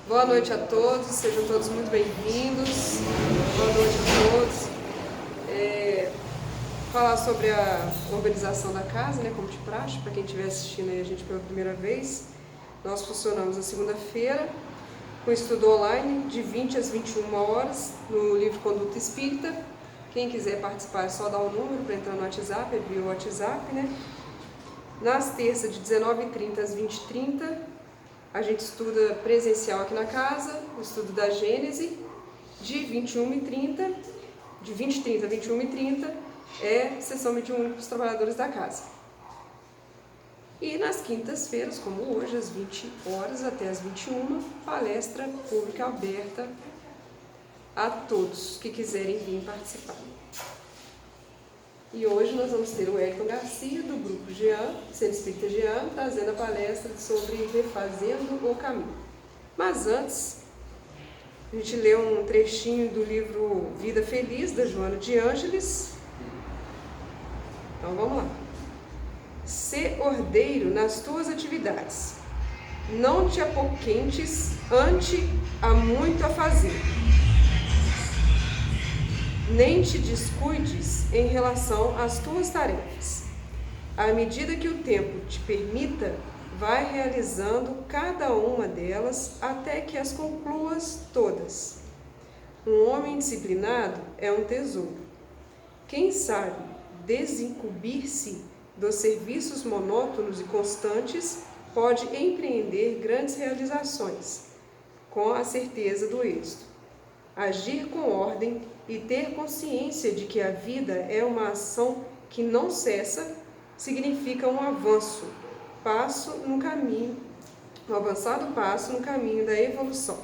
Boa noite a todos, sejam todos muito bem-vindos. Boa noite a todos. Falar sobre a organização da casa, né, como de praxe, para quem estiver assistindo aí a gente pela primeira vez. Nós funcionamos na segunda-feira com estudo online de 20 às 21 horas no livro Conduta Espírita. Quem quiser participar é só dar o número para entrar no WhatsApp, é via WhatsApp, né? Nas terças de 19h30 às 20h30, a gente estuda presencial aqui na casa, o estudo da Gênese, de 20h30 a 21h30, é sessão mediúnica para os trabalhadores da casa. E nas quintas-feiras, como hoje, às 20 horas até às 21h, palestra pública aberta a todos que quiserem vir participar. E hoje nós vamos ter o Elton Garcia, do grupo Jean, Centro Espírita Jean, trazendo a palestra sobre Refazendo o Caminho. Mas antes, a gente lê um trechinho do livro Vida Feliz, da Joana de Ângeles. Então vamos lá. Sê ordeiro nas tuas atividades. Não te apoquentes ante há muito a fazer. Nem te descuides em relação às tuas tarefas. À medida que o tempo te permita, vai realizando cada uma delas até que as concluas todas. Um homem disciplinado é um tesouro. Quem sabe desincumbir-se dos serviços monótonos e constantes pode empreender grandes realizações, com a certeza do êxito. Agir com ordem e ter consciência de que a vida é uma ação que não cessa, significa um avançado passo no caminho da evolução.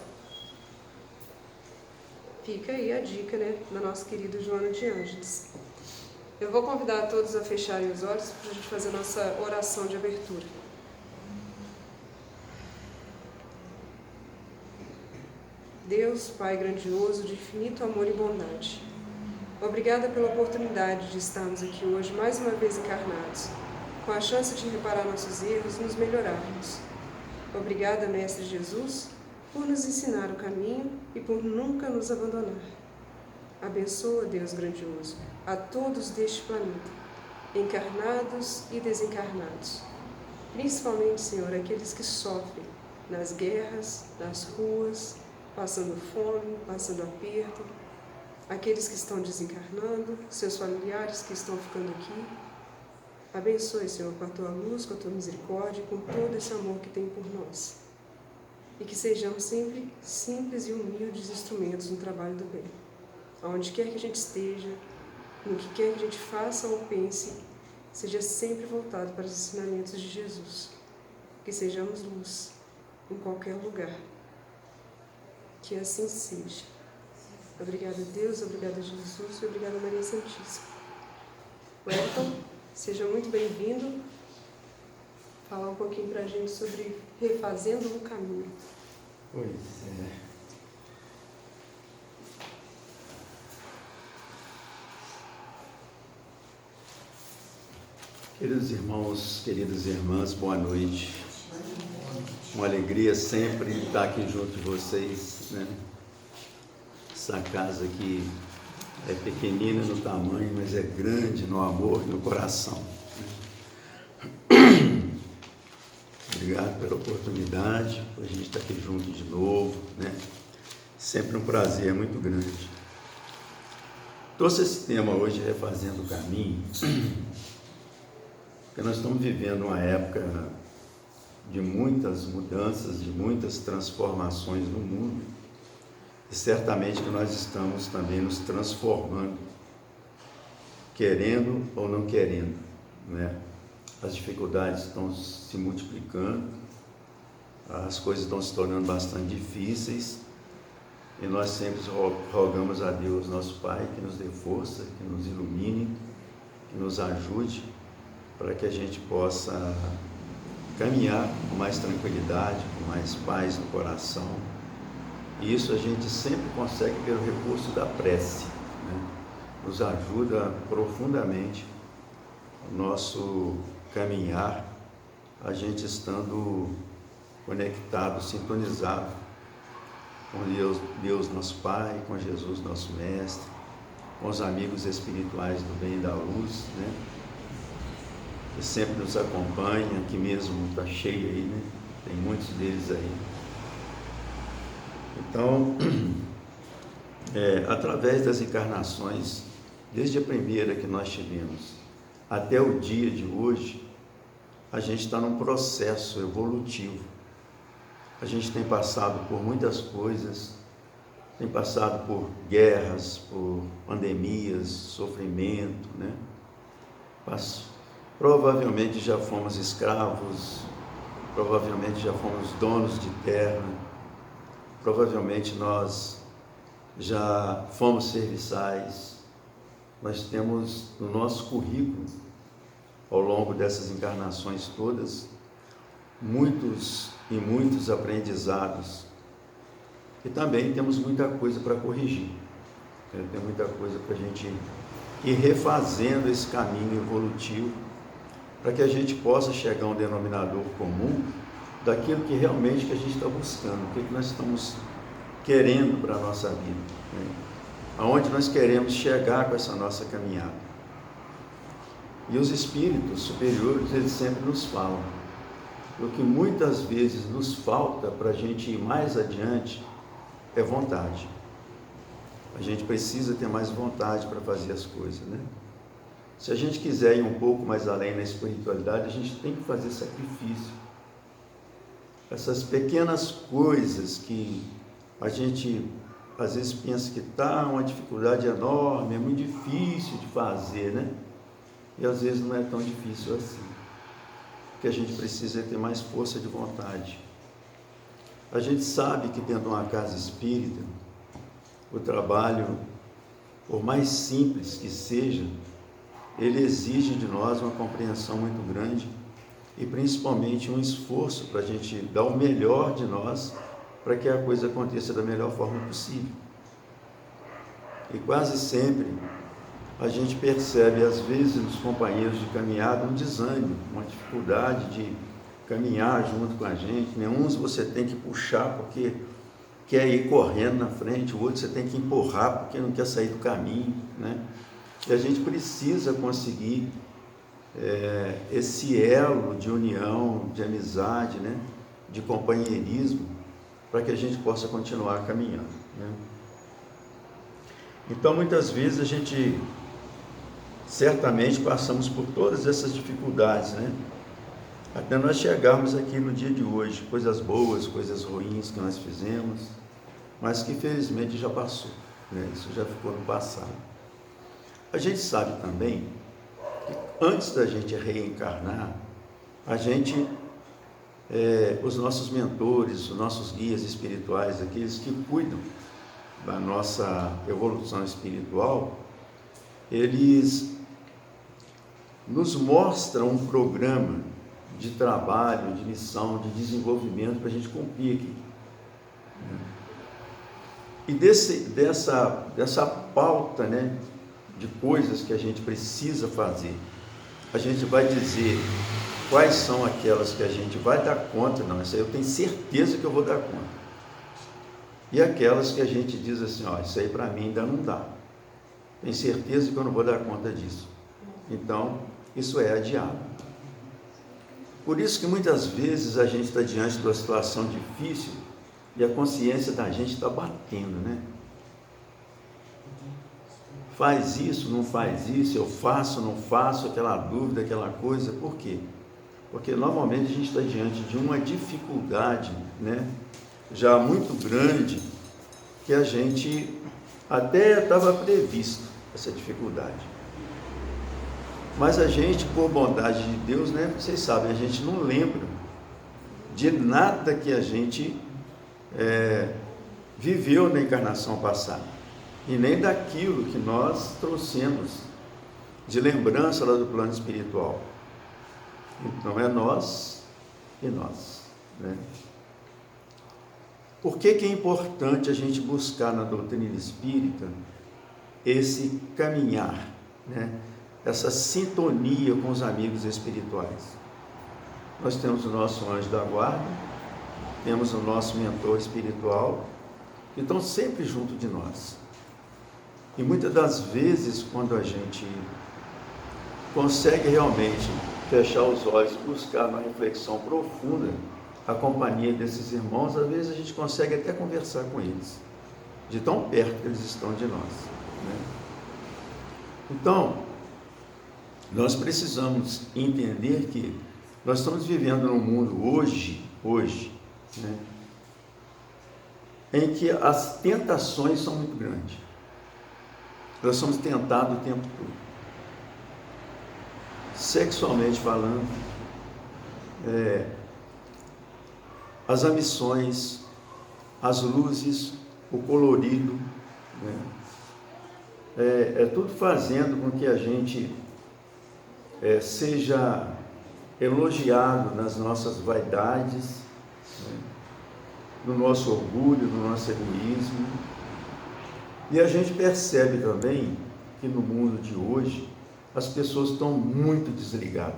Fica aí a dica, né, da nossa querida Joana de Ângeles. Eu vou convidar a todos a fecharem os olhos para a gente fazer a nossa oração de abertura. Deus, Pai grandioso, de infinito amor e bondade, obrigada pela oportunidade de estarmos aqui hoje, mais uma vez encarnados, com a chance de reparar nossos erros e nos melhorarmos. Obrigada, Mestre Jesus, por nos ensinar o caminho e por nunca nos abandonar. Abençoa, Deus grandioso, a todos deste planeta, encarnados e desencarnados, principalmente, Senhor, aqueles que sofrem nas guerras, nas ruas, passando fome, passando aperto, aqueles que estão desencarnando, seus familiares que estão ficando aqui. Abençoe, Senhor, com a Tua luz, com a Tua misericórdia, com todo esse amor que tem por nós. E que sejamos sempre simples e humildes instrumentos no trabalho do bem. Aonde quer que a gente esteja, no que quer que a gente faça ou pense, seja sempre voltado para os ensinamentos de Jesus. Que sejamos luz em qualquer lugar. Que assim seja. Obrigada a Deus, obrigada a Jesus e obrigada a Maria Santíssima. Wellington, seja muito bem-vindo. Falar um pouquinho para a gente sobre Refazendo o Caminho. Pois é. Queridos irmãos, queridas irmãs, boa noite. Uma alegria sempre estar aqui junto de vocês, né? Essa casa aqui é pequenina no tamanho, mas é grande no amor e no coração. Obrigado pela oportunidade, por a gente estar aqui junto de novo, né? Sempre um prazer muito grande. Trouxe esse tema hoje, Refazendo o Caminho, porque nós estamos vivendo uma época de muitas mudanças, de muitas transformações no mundo, e certamente que nós estamos também nos transformando, querendo ou não querendo, né? As dificuldades estão se multiplicando, as coisas estão se tornando bastante difíceis, e nós sempre rogamos a Deus, nosso Pai, que nos dê força, que nos ilumine, que nos ajude, para que a gente possa caminhar com mais tranquilidade, com mais paz no coração. E isso a gente sempre consegue pelo recurso da prece, né? Nos ajuda profundamente o nosso caminhar, a gente estando conectado, sintonizado com Deus nosso Pai, com Jesus nosso Mestre, com os amigos espirituais do bem e da luz, né? Que sempre nos acompanham, aqui mesmo está cheio aí, né? Tem muitos deles aí. Então, através das encarnações, desde a primeira que nós tivemos até o dia de hoje, a gente está num processo evolutivo. A gente tem passado por muitas coisas, tem passado por guerras, por pandemias, sofrimento, né? Provavelmente já fomos escravos, provavelmente já fomos donos de terra, provavelmente nós já fomos serviçais. Nós temos no nosso currículo, ao longo dessas encarnações todas, muitos e muitos aprendizados. E também temos muita coisa para corrigir. Tem muita coisa para a gente ir refazendo esse caminho evolutivo, para que a gente possa chegar a um denominador comum daquilo que realmente que a gente está buscando, o que nós estamos querendo para a nossa vida, né? Aonde nós queremos chegar com essa nossa caminhada. E os espíritos superiores, eles sempre nos falam, o que muitas vezes nos falta para a gente ir mais adiante é vontade. A gente precisa ter mais vontade para fazer as coisas, né? Se a gente quiser ir um pouco mais além na espiritualidade, a gente tem que fazer sacrifício. Essas pequenas coisas que a gente às vezes pensa que está uma dificuldade enorme, é muito difícil de fazer, né? E às vezes não é tão difícil assim. O que a gente precisa é ter mais força de vontade. A gente sabe que dentro de uma casa espírita, o trabalho, por mais simples que seja, ele exige de nós uma compreensão muito grande e principalmente um esforço para a gente dar o melhor de nós para que a coisa aconteça da melhor forma possível. E quase sempre a gente percebe, às vezes, nos companheiros de caminhada, um desânimo, uma dificuldade de caminhar junto com a gente, né? Uns você tem que puxar porque quer ir correndo na frente, o outro você tem que empurrar porque não quer sair do caminho, né? E a gente precisa conseguir esse elo de união, de amizade, né? De companheirismo, para que a gente possa continuar caminhando, né? Então, muitas vezes a gente certamente passamos por todas essas dificuldades, né? Até nós chegarmos aqui no dia de hoje, coisas boas, coisas ruins que nós fizemos, mas que felizmente já passou, né? Isso já ficou no passado. A gente sabe também que antes da gente reencarnar, a gente, os nossos mentores, os nossos guias espirituais, aqueles que cuidam da nossa evolução espiritual, eles nos mostram um programa de trabalho, de missão, de desenvolvimento para a gente cumprir aqui. E dessa pauta, né, de coisas que a gente precisa fazer, a gente vai dizer quais são aquelas que a gente vai dar conta, não, isso aí eu tenho certeza que eu vou dar conta. E aquelas que a gente diz assim, ó, isso aí para mim ainda não dá. Tenho certeza que eu não vou dar conta disso. Então, isso é adiado. Por isso que muitas vezes a gente está diante de uma situação difícil e a consciência da gente está batendo, né? Faz isso, não faz isso, eu faço, não faço, aquela dúvida, aquela coisa. Por quê? Porque normalmente a gente está diante de uma dificuldade, né, já muito grande, que a gente até estava previsto essa dificuldade. Mas a gente, por bondade de Deus, né, vocês sabem, a gente não lembra de nada que a gente viveu na encarnação passada. E nem daquilo que nós trouxemos de lembrança lá do plano espiritual. Então é nós e nós, né? Por que é importante a gente buscar na doutrina espírita esse caminhar, né? Essa sintonia com os amigos espirituais? Nós temos o nosso anjo da guarda, temos o nosso mentor espiritual, que estão sempre junto de nós. E muitas das vezes, quando a gente consegue realmente fechar os olhos, buscar uma reflexão profunda a companhia desses irmãos, às vezes a gente consegue até conversar com eles, de tão perto que eles estão de nós, né? Então, nós precisamos entender que nós estamos vivendo num mundo hoje, né, em que as tentações são muito grandes. Nós somos tentados o tempo todo. Sexualmente falando, as ambições, as luzes, o colorido, né? Tudo fazendo com que a gente seja elogiado nas nossas vaidades, né? No nosso orgulho, no nosso egoísmo. E a gente percebe também que no mundo de hoje as pessoas estão muito desligadas.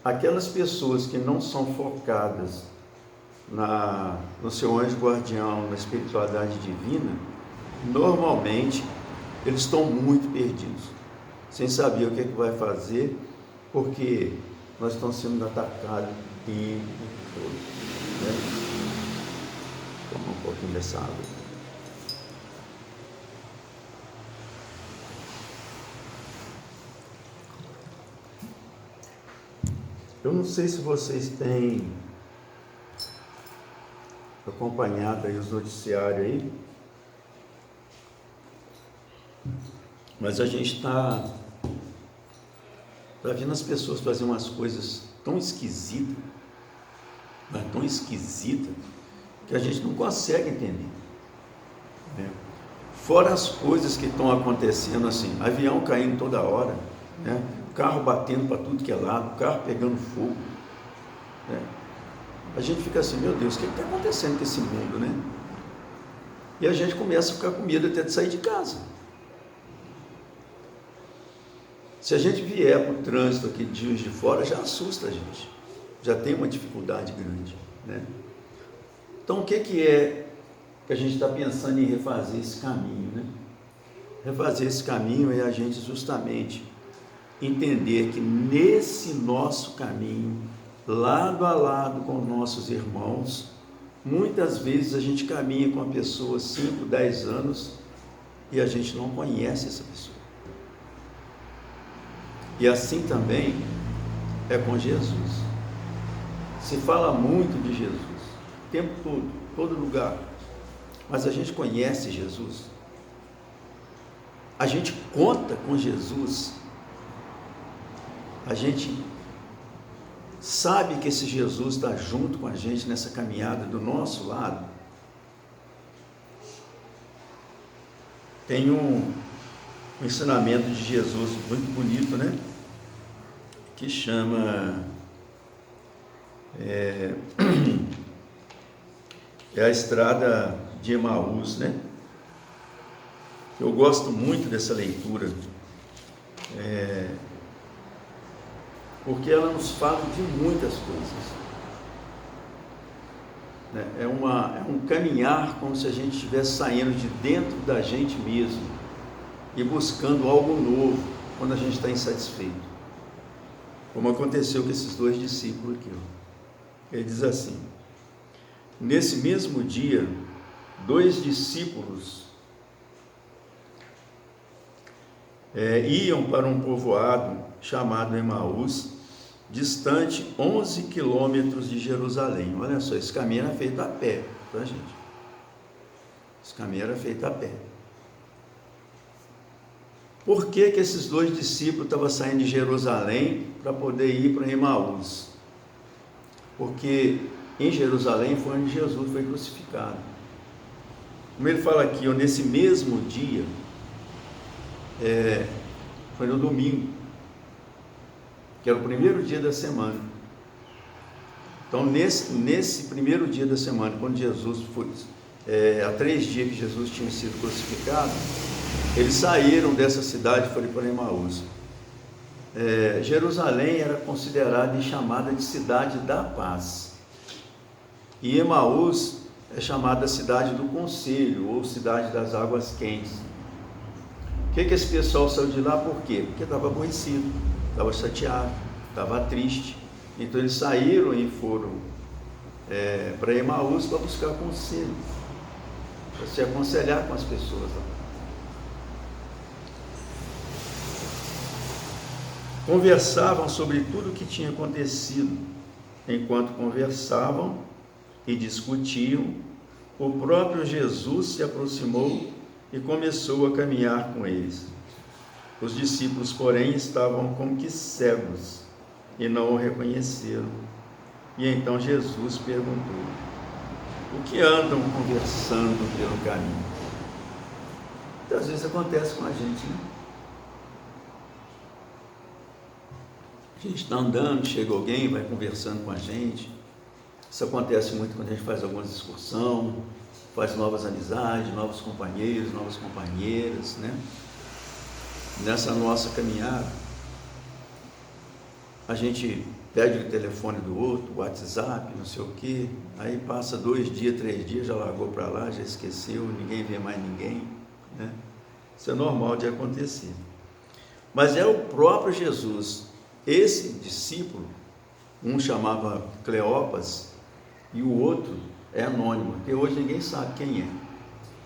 Aquelas pessoas que não são focadas no seu anjo guardião, na espiritualidade divina, normalmente eles estão muito perdidos, sem saber o que é que vai fazer, porque nós estamos sendo atacados o tempo todo, né? Toma um pouquinho dessa água. Eu não sei se vocês têm acompanhado aí os noticiários aí, mas a gente está vendo as pessoas fazerem umas coisas tão esquisitas, mas tão esquisitas, que a gente não consegue entender, né? Fora as coisas que estão acontecendo assim, avião caindo toda hora, né? Carro batendo para tudo que é lado, carro pegando fogo, né? A gente fica assim, meu Deus, o que está acontecendo com esse mundo, né? E a gente começa a ficar com medo até de sair de casa. Se a gente vier para o trânsito aqui de Juiz de Fora, já assusta a gente, já tem uma dificuldade grande, né? Então, o que é que a gente está pensando em refazer esse caminho, né? Refazer esse caminho é a gente justamente entender que nesse nosso caminho, lado a lado com nossos irmãos, muitas vezes a gente caminha com a pessoa 5, 10 anos e a gente não conhece essa pessoa. E assim também é com Jesus. Se fala muito de Jesus, o tempo todo, todo lugar, mas a gente conhece Jesus? A gente conta com Jesus? A gente sabe que esse Jesus está junto com a gente nessa caminhada do nosso lado? Tem um ensinamento de Jesus muito bonito, né? Que chama a estrada de Emaús, né? Eu gosto muito dessa leitura, porque ela nos fala de muitas coisas, né? É um caminhar como se a gente estivesse saindo de dentro da gente mesmo e buscando algo novo quando a gente está insatisfeito, como aconteceu com esses 2 discípulos aqui, ó. Ele diz assim: nesse mesmo dia, 2 discípulos iam para um povoado chamado Emaús, distante 11 quilômetros de Jerusalém. Olha só, esse caminho era feito a pé, tá, gente? Esse caminho era feito a pé. Por que esses 2 discípulos estavam saindo de Jerusalém para poder ir para Emaús? Porque em Jerusalém foi onde Jesus foi crucificado. Como ele fala aqui, nesse mesmo dia, foi no domingo, que era o primeiro dia da semana. Então, nesse primeiro dia da semana, quando Jesus foi, há 3 dias que Jesus tinha sido crucificado, eles saíram dessa cidade e foram para Emaús. Jerusalém era considerada e chamada de cidade da paz. E Emaús é chamada cidade do conselho, ou cidade das águas quentes. O que esse pessoal saiu de lá? Por quê? Porque estava aborrecido, estava chateado, estava triste. Então eles saíram e foram para Emaús para buscar conselho, para se aconselhar com as pessoas lá. Conversavam sobre tudo o que tinha acontecido. Enquanto conversavam e discutiam, o próprio Jesus se aproximou e começou a caminhar com eles. Os discípulos, porém, estavam como que cegos e não o reconheceram. E então Jesus perguntou: o que andam conversando pelo caminho? Muitas vezes acontece com a gente, né? A gente está andando, chega alguém, vai conversando com a gente. Isso acontece muito quando a gente faz alguma excursão, faz novas amizades, novos companheiros, novas companheiras, né? Nessa nossa caminhada, a gente pede o telefone do outro, o WhatsApp, não sei o quê, aí passa 2 dias, 3 dias, já largou para lá, já esqueceu, ninguém vê mais ninguém, né? Isso é normal de acontecer. Mas é o próprio Jesus. Esse discípulo, um chamava Cleopas e o outro é anônimo, porque hoje ninguém sabe quem é.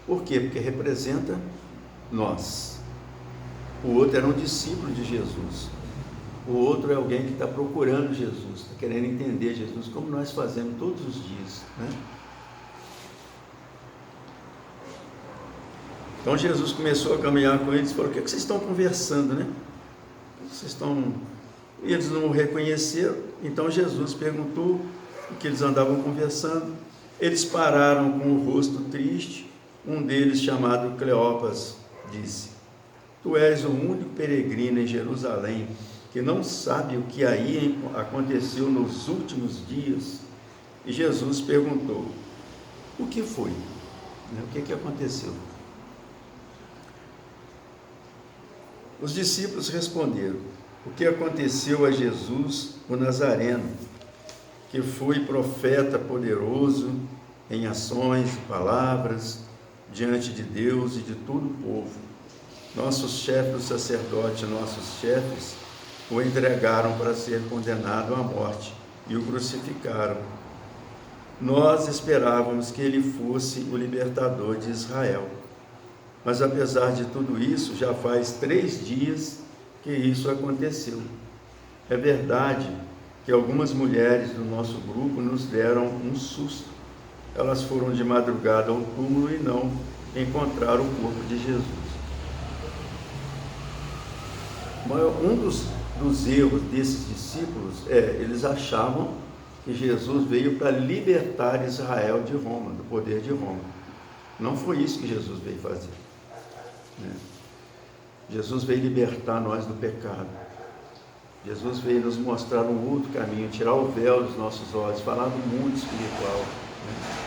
Por quê? Porque representa nós. O outro era um discípulo de Jesus. O outro é alguém que está procurando Jesus, está querendo entender Jesus, como nós fazemos todos os dias, né? Então Jesus começou a caminhar com eles e falou: o que vocês estão conversando, né? Vocês estão... E eles não o reconheceram. Então Jesus perguntou o que eles andavam conversando. Eles pararam com o rosto triste. Um deles, chamado Cleopas, disse: tu és o único peregrino em Jerusalém que não sabe o que aí aconteceu nos últimos dias. E Jesus perguntou: o que foi? O que aconteceu? Os discípulos responderam: o que aconteceu a Jesus, o Nazareno, que foi profeta poderoso em ações e palavras diante de Deus e de todo o povo. Nossos chefes do sacerdote, nossos chefes, o entregaram para ser condenado à morte e o crucificaram. Nós esperávamos que ele fosse o libertador de Israel. Mas apesar de tudo isso, já faz 3 dias que isso aconteceu. É verdade que algumas mulheres do nosso grupo nos deram um susto. Elas foram de madrugada ao túmulo e não encontraram o corpo de Jesus. Um dos erros desses discípulos eles achavam que Jesus veio para libertar Israel de Roma, do poder de Roma. Não foi isso que Jesus veio fazer, né? Jesus veio libertar nós do pecado. Jesus veio nos mostrar um outro caminho, tirar o véu dos nossos olhos, falar do mundo espiritual, né?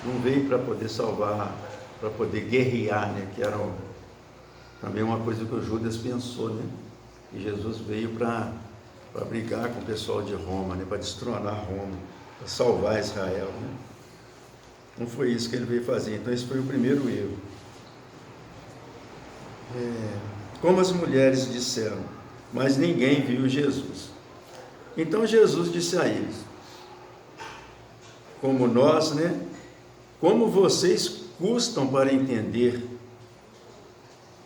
Não veio para poder salvar, para poder guerrear, né? Que era também uma coisa que o Judas pensou, né? E Jesus veio para brigar com o pessoal de Roma, né? Para destronar Roma, para salvar Israel, né? Não foi isso que ele veio fazer. Então esse foi o primeiro erro. Como as mulheres disseram, mas ninguém viu Jesus. Então Jesus disse a eles: como nós, né? Como vocês custam para entender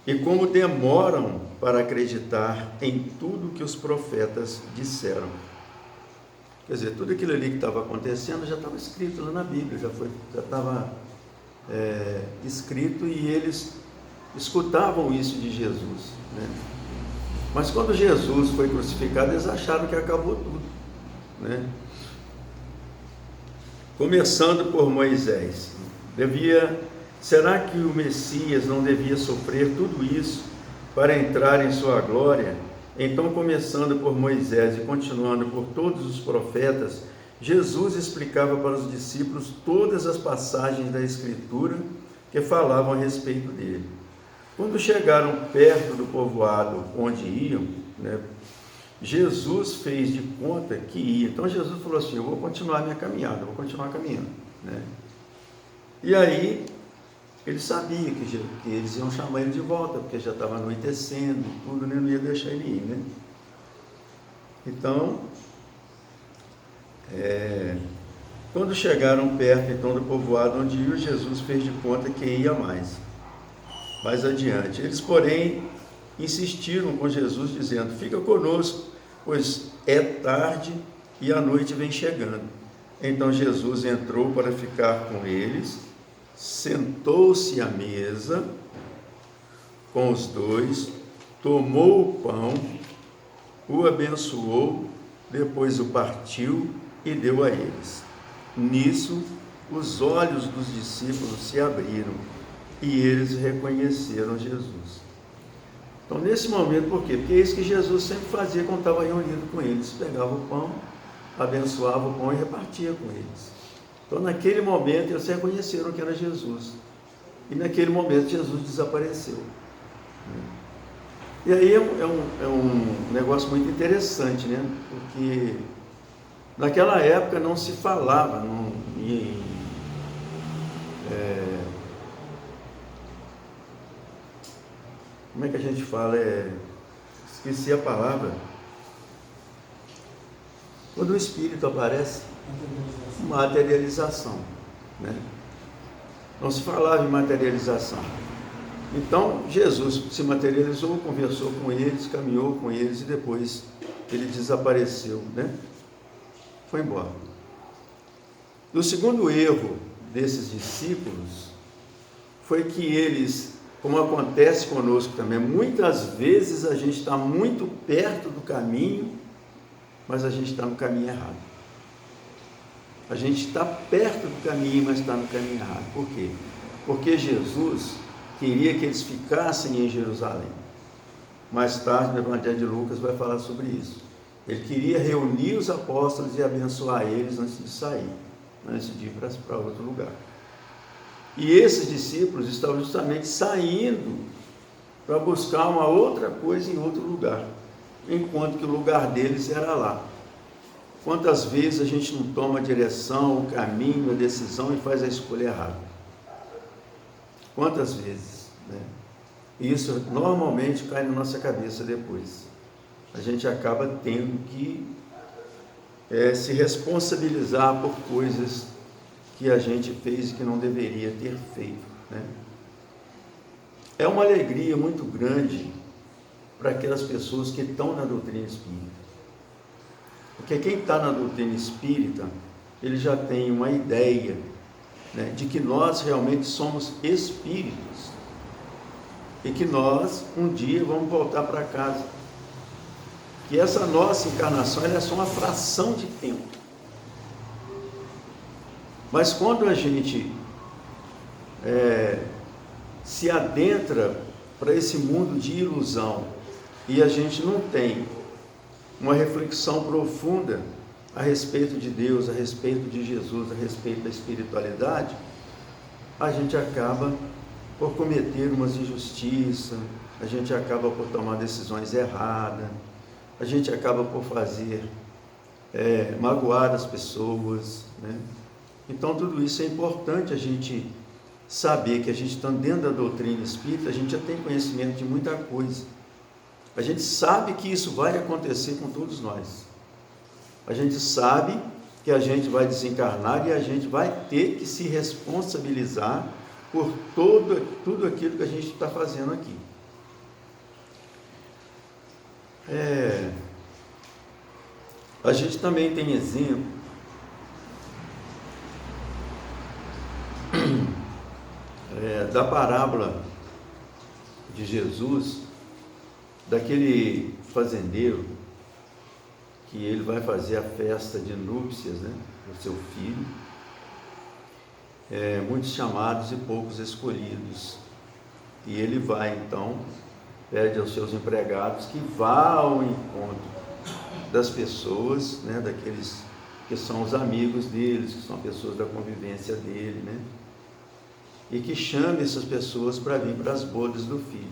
e como demoram para acreditar em tudo que os profetas disseram. Quer dizer, tudo aquilo ali que estava acontecendo já estava escrito lá na Bíblia, já estava escrito, e eles escutavam isso de Jesus, né? Mas quando Jesus foi crucificado, eles acharam que acabou tudo, né? Começando por Moisés. Será que o Messias não devia sofrer tudo isso para entrar em sua glória? Então, começando por Moisés e continuando por todos os profetas, Jesus explicava para os discípulos todas as passagens da Escritura que falavam a respeito dele. Quando chegaram perto do povoado onde iam, né, Jesus fez de conta que ia. Então Jesus falou assim: eu vou continuar minha caminhada, eu vou continuar caminhando, né? E aí, ele sabia que eles iam chamar ele de volta, porque já estava anoitecendo, tudo, né? Não ia deixar ele ir, né? Então, quando chegaram perto então do povoado onde ia, Jesus fez de conta que ia mais adiante. Eles, porém, insistiram com Jesus, dizendo: fica conosco, pois é tarde e a noite vem chegando. Então Jesus entrou para ficar com eles, sentou-se à mesa com os dois, tomou o pão, o abençoou, depois o partiu e deu a eles. Nisso, os olhos dos discípulos se abriram e eles reconheceram Jesus. Então, nesse momento, por quê? Porque é isso que Jesus sempre fazia quando estava reunido com eles. Pegava o pão, abençoava o pão e repartia com eles. Então, naquele momento, eles reconheceram que era Jesus. E naquele momento, Jesus desapareceu. E aí é um negócio muito interessante, né? Porque naquela época não se falava como é que a gente fala? Esqueci a palavra. Quando o Espírito aparece, materialização, né? Não se falava em materialização. Então, Jesus se materializou, conversou com eles, caminhou com eles e depois ele desapareceu, né? Foi embora. O segundo erro desses discípulos foi que eles, como acontece conosco também, muitas vezes a gente está muito perto do caminho, mas a gente está no caminho errado. A gente está perto do caminho, mas está no caminho errado. Por quê? Porque Jesus queria que eles ficassem em Jerusalém. Mais tarde, no Evangelho de Lucas, vai falar sobre isso. Ele queria reunir os apóstolos e abençoar eles antes de sair, antes de ir para outro lugar. E esses discípulos estavam justamente saindo para buscar uma outra coisa em outro lugar, enquanto que o lugar deles era lá. Quantas vezes a gente não toma a direção, o caminho, a decisão e faz a escolha errada? Quantas vezes, né? E isso normalmente cai na nossa cabeça depois. A gente acaba tendo que se responsabilizar por coisas que a gente fez e que não deveria ter feito, né? É uma alegria muito grande para aquelas pessoas que estão na doutrina espírita. Porque quem está na doutrina espírita, ele já tem uma ideia, né, de que nós realmente somos espíritos e que nós um dia vamos voltar para casa, que essa nossa encarnação ela é só uma fração de tempo. Mas quando a gente se adentra para esse mundo de ilusão e a gente não tem uma reflexão profunda a respeito de Deus, a respeito de Jesus, a respeito da espiritualidade, a gente acaba por cometer umas injustiças, a gente acaba por tomar decisões erradas, a gente acaba por fazer magoar as pessoas, né? Então tudo isso é importante a gente saber que a gente está dentro da doutrina espírita, a gente já tem conhecimento de muita coisa. A gente sabe que isso vai acontecer com todos nós. A gente sabe que a gente vai desencarnar e a gente vai ter que se responsabilizar por tudo aquilo que a gente está fazendo aqui. A gente também tem exemplo da parábola de Jesus, daquele fazendeiro que ele vai fazer a festa de núpcias, né, do seu filho, muitos chamados e poucos escolhidos, e ele vai então, pede aos seus empregados que vá ao encontro das pessoas, né, daqueles que são os amigos deles, que são pessoas da convivência dele, né, e que chame essas pessoas para vir para as bodas do filho.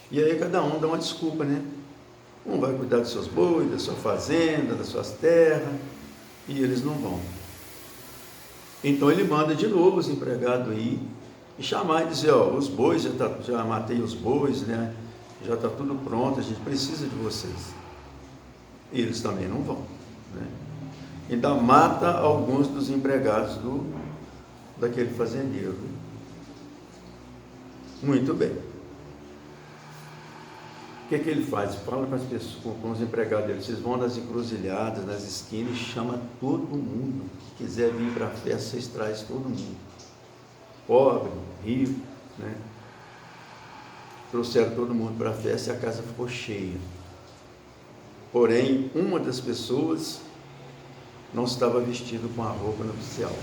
E aí cada um dá uma desculpa, né? Um vai cuidar dos seus bois, da sua fazenda, das suas terras, e eles não vão. Então ele manda de novo os empregados ir e chamar e dizer, ó, os bois, já matei os bois, né? Já está tudo pronto, a gente precisa de vocês. E eles também não vão, né? Ainda mata alguns dos empregados daquele fazendeiro. Muito bem. O que ele faz? Fala com as pessoas, com os empregados dele, vocês vão nas encruzilhadas, nas esquinas, e chama todo mundo. Se quiser vir para a festa, vocês trazem todo mundo. Pobre, rico, né? Trouxeram todo mundo para a festa e a casa ficou cheia. Porém, uma das pessoas não estava vestido com a roupa nupcial.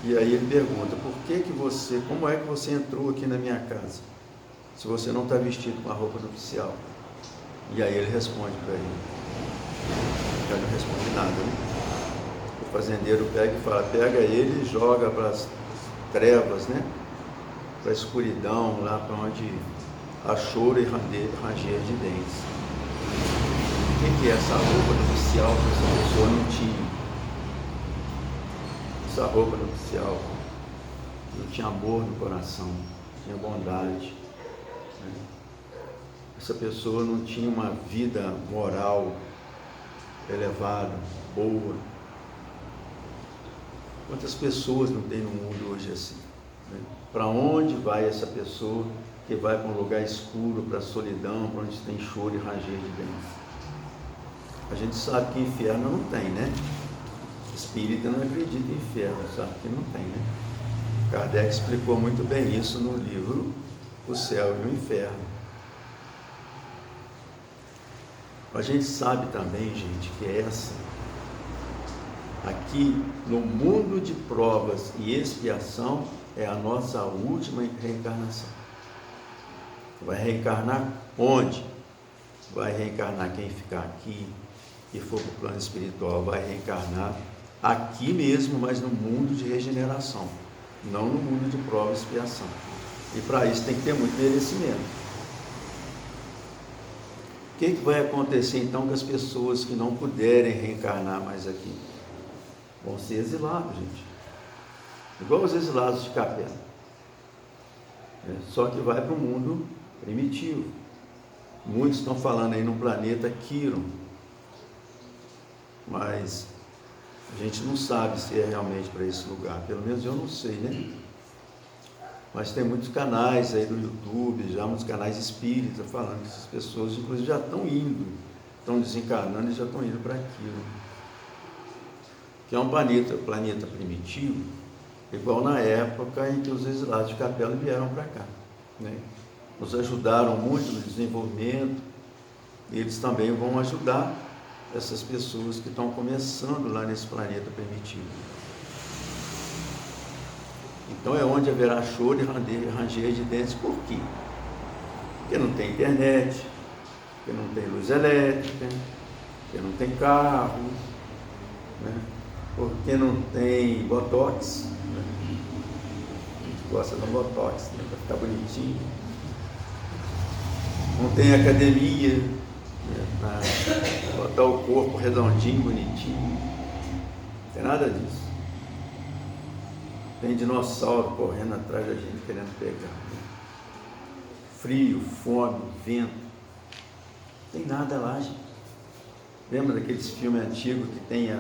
E aí ele pergunta, como é que você entrou aqui na minha casa, se você não está vestido com a roupa nupcial? E aí ele responde para ele. Ele não responde nada, né? O fazendeiro pega ele e joga para as trevas, né? Para a escuridão, lá para onde há choro e ranger de dentes. O que é essa roupa nupcial que essa pessoa não tinha? Essa roupa nupcial não tinha amor no coração, tinha bondade, né? Essa pessoa não tinha uma vida moral elevada, boa. Quantas pessoas não tem no mundo hoje assim, né? Para onde vai essa pessoa que vai para um lugar escuro, para a solidão, para onde tem choro e ranger de dentes? A gente sabe que inferno não tem, né? Espírita não acredita em inferno, sabe que não tem, né? Kardec explicou muito bem isso no livro O Céu e o Inferno. A gente sabe também, gente, que aqui no mundo de provas e expiação, é a nossa última reencarnação. Vai reencarnar onde? Vai reencarnar quem ficar aqui e for para o plano espiritual, vai reencarnar aqui mesmo, mas no mundo de regeneração, não no mundo de prova e expiação. E para isso tem que ter muito merecimento. O que vai acontecer então com as pessoas que não puderem reencarnar mais aqui? Vão ser exilados, gente. Igual os exilados de Capela. Só que vai para o mundo primitivo. Muitos estão falando aí no planeta Quiron. Mas a gente não sabe se é realmente para esse lugar. Pelo menos eu não sei, né? Mas tem muitos canais aí do YouTube, já muitos canais espíritas falando que essas pessoas, inclusive, já estão indo, estão desencarnando e já estão indo para aquilo. Que é um planeta primitivo, igual na época em que os exilados de Capela vieram para cá, né? Nos ajudaram muito no desenvolvimento, e eles também vão ajudar essas pessoas que estão começando lá nesse planeta primitivo. Então é onde haverá choro e ranger de dentes. Por quê? Porque não tem internet, porque não tem luz elétrica, porque não tem carro, né? Porque não tem botox, né? A gente gosta do botox, né? Para ficar bonitinho. Não tem academia, né? Para botar o corpo redondinho, bonitinho. Não tem nada disso. Tem dinossauro correndo atrás da gente, querendo pegar, né? Frio, fome, vento. Não tem nada lá, gente. Lembra daqueles filmes antigos que tem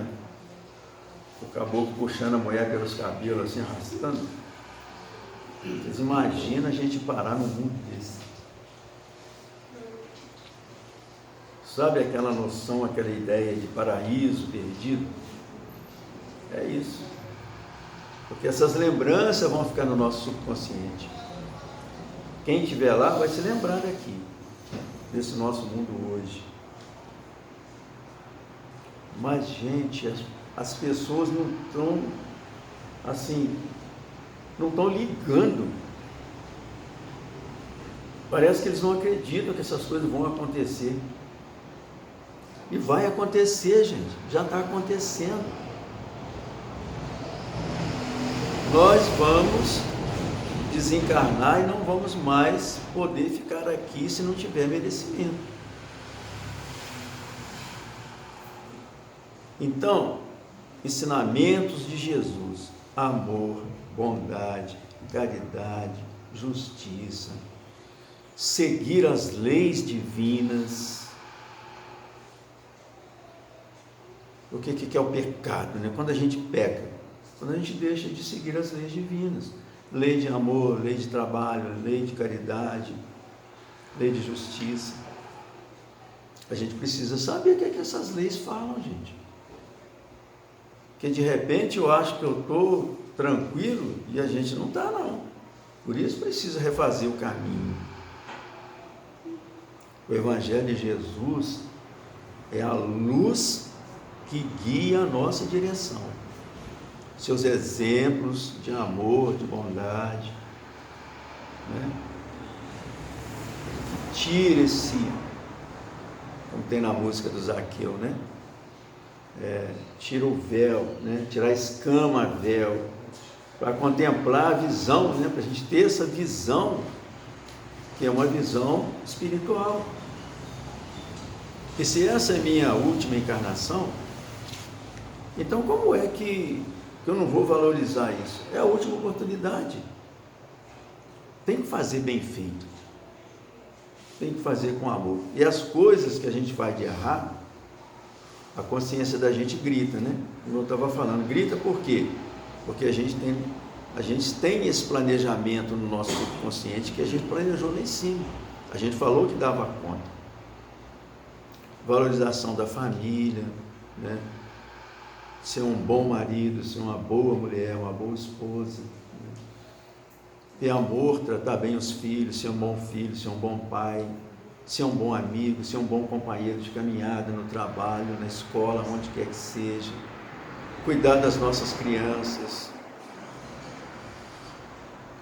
o caboclo puxando a mulher pelos cabelos, assim, arrastando? Vocês imaginam a gente parar num mundo desse? Sabe aquela noção, aquela ideia de paraíso perdido? É isso. Porque essas lembranças vão ficar no nosso subconsciente. Quem estiver lá vai se lembrar daqui, desse nosso mundo hoje. Mas, gente, as pessoas não estão, assim, não estão ligando. Parece que eles não acreditam que essas coisas vão acontecer. E vai acontecer, gente. Já está acontecendo. Nós vamos desencarnar e não vamos mais poder ficar aqui se não tiver merecimento. Então, ensinamentos de Jesus: amor, bondade, caridade, justiça, seguir as leis divinas. O que é o pecado, né? Quando a gente peca, quando a gente deixa de seguir as leis divinas, lei de amor, lei de trabalho, lei de caridade, lei de justiça. A gente precisa saber o que essas leis falam, gente. Porque de repente eu acho que eu estou tranquilo e a gente não está, não. Por isso precisa refazer o caminho. O Evangelho de Jesus é a luz que guia a nossa direção. Seus exemplos de amor, de bondade, né? Tira esse, como tem na música do Zaqueu, né? Tira o véu, né? Tirar a escama véu, para contemplar a visão, né? Para a gente ter essa visão, que é uma visão espiritual. E se essa é minha última encarnação, então como é que eu não vou valorizar isso? É a última oportunidade. Tem que fazer bem feito. Tem que fazer com amor. E as coisas que a gente faz de errado, a consciência da gente grita, né? Como eu estava falando, grita por quê? Porque a gente tem esse planejamento no nosso subconsciente que a gente planejou lá em cima. A gente falou que dava conta. Valorização da família, né? Ser um bom marido, ser uma boa mulher, uma boa esposa, né? Ter amor, tratar bem os filhos, ser um bom filho, ser um bom pai, ser um bom amigo, ser um bom companheiro de caminhada no trabalho, na escola, onde quer que seja, cuidar das nossas crianças,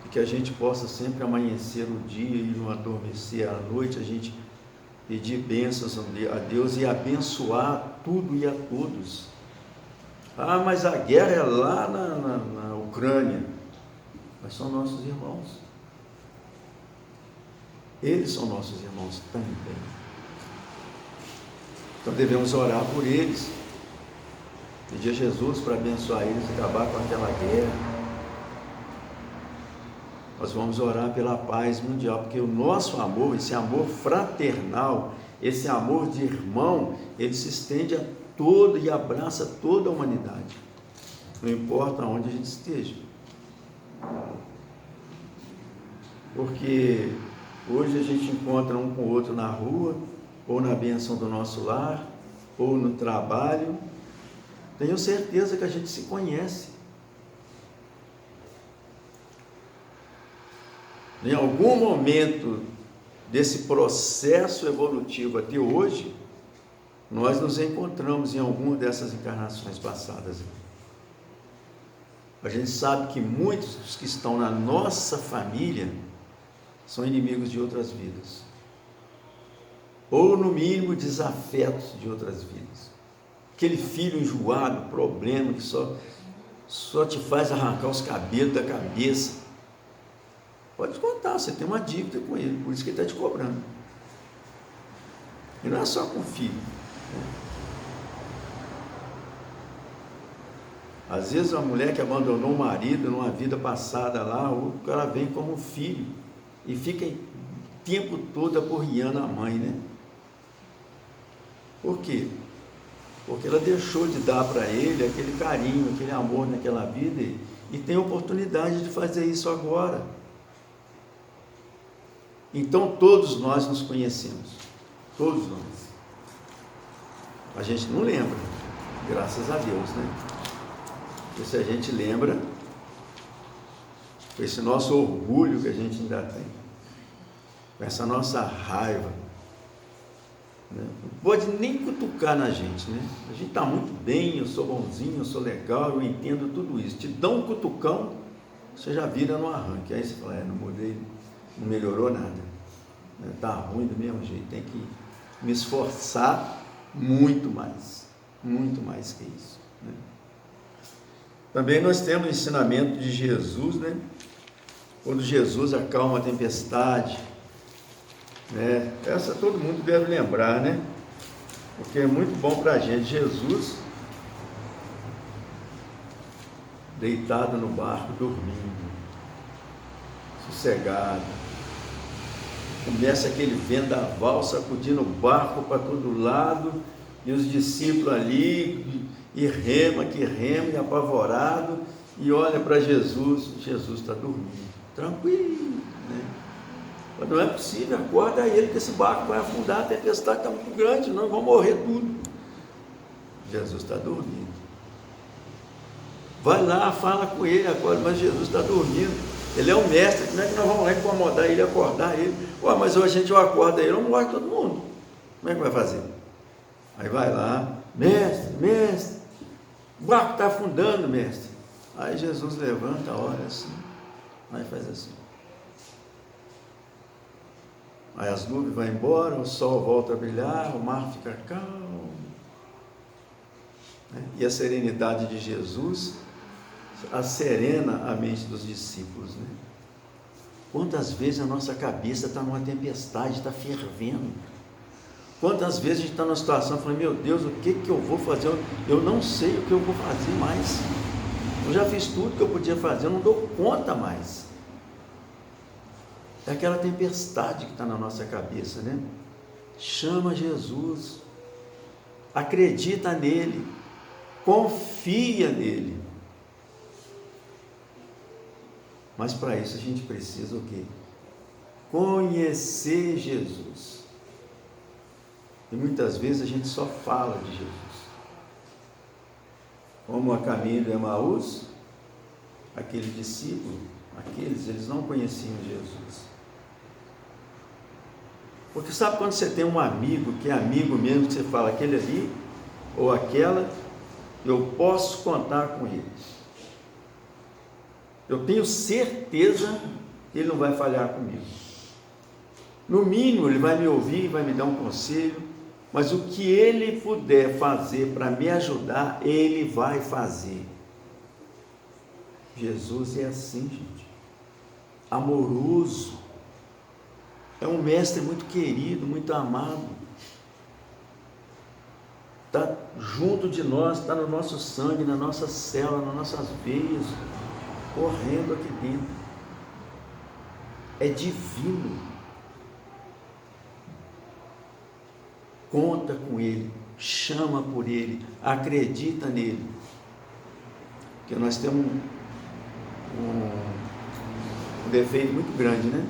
e que a gente possa sempre amanhecer o dia e não adormecer à noite, a gente pedir bênçãos a Deus e abençoar tudo e a todos. Ah, mas a guerra é lá na Ucrânia. Mas são nossos irmãos. Eles são nossos irmãos também. Então devemos orar por eles. Pedir a Jesus para abençoar eles e acabar com aquela guerra. Nós vamos orar pela paz mundial, porque o nosso amor, esse amor fraternal, esse amor de irmão, ele se estende a todo e abraça toda a humanidade, não importa onde a gente esteja. Porque hoje a gente encontra um com o outro na rua, ou na bênção do nosso lar, ou no trabalho. Tenho certeza que a gente se conhece. Em algum momento desse processo evolutivo até hoje, nós nos encontramos em alguma dessas encarnações passadas. A gente sabe que muitos dos que estão na nossa família são inimigos de outras vidas, ou no mínimo desafetos de outras vidas. Aquele filho enjoado, problema, que só te faz arrancar os cabelos da cabeça. Pode contar, você tem uma dívida com ele, por isso que ele está te cobrando. E não é só com o filho. Às vezes a mulher que abandonou o marido numa vida passada lá, o cara vem como filho e fica o tempo todo aporreando a mãe, né? Por quê? Porque ela deixou de dar para ele aquele carinho, aquele amor naquela vida e tem oportunidade de fazer isso agora. Então todos nós nos conhecemos, todos nós. A gente não lembra, graças a Deus, né? Porque se a gente lembra, com esse nosso orgulho que a gente ainda tem, com essa nossa raiva, né? Não pode nem cutucar na gente, né? A gente está muito bem, eu sou bonzinho, eu sou legal, eu entendo tudo isso. Te dá um cutucão, você já vira no arranque. Aí você fala, não mudei, não melhorou nada, está ruim do mesmo jeito, tem que me esforçar muito mais que isso, né? Também nós temos o ensinamento de Jesus, né? Quando Jesus acalma a tempestade, né? Essa todo mundo deve lembrar, né? Porque é muito bom para a gente. Jesus, deitado no barco, dormindo, sossegado. Começa aquele vendaval sacudindo o barco para todo lado, e os discípulos ali, e rema, e apavorado, e olha para Jesus, Jesus está dormindo, tranquilo, né? Mas não é possível, acorda ele que esse barco vai afundar, a tempestade está muito grande, nós vamos morrer tudo. Jesus está dormindo. Vai lá, fala com ele agora, mas Jesus está dormindo. Ele é o mestre, como é que nós vamos lá incomodar ele, acordar ele? Ué, mas hoje a gente acorda ele, vamos morrer todo mundo. Como é que vai fazer? Aí vai lá, mestre, o barco está afundando, mestre. Aí Jesus levanta, olha assim, aí faz assim. Aí as nuvens vão embora, o sol volta a brilhar, o mar fica calmo. E a serenidade de Jesus serena a mente dos discípulos, né? Quantas vezes a nossa cabeça está numa tempestade, está fervendo? Quantas vezes a gente está numa situação falando, meu Deus, o que eu vou fazer? Eu não sei o que eu vou fazer mais. Eu já fiz tudo que eu podia fazer, eu não dou conta mais. É aquela tempestade que está na nossa cabeça, né? Chama Jesus, acredita nele, confia nele. Mas para isso a gente precisa o quê? Conhecer Jesus. E muitas vezes a gente só fala de Jesus. Como a caminho de Emaús, aquele discípulo, eles não conheciam Jesus. Porque sabe quando você tem um amigo, que é amigo mesmo, que você fala, aquele ali, ou aquela, eu posso contar com ele. Eu tenho certeza que ele não vai falhar comigo. No mínimo, ele vai me ouvir, vai me dar um conselho, mas o que ele puder fazer para me ajudar, ele vai fazer. Jesus é assim, gente. Amoroso. É um mestre muito querido, muito amado. Está junto de nós, está no nosso sangue, na nossa célula, nas nossas veias, correndo aqui dentro. É divino. Conta com ele, chama por ele, acredita nele. Porque nós temos um defeito muito grande, né?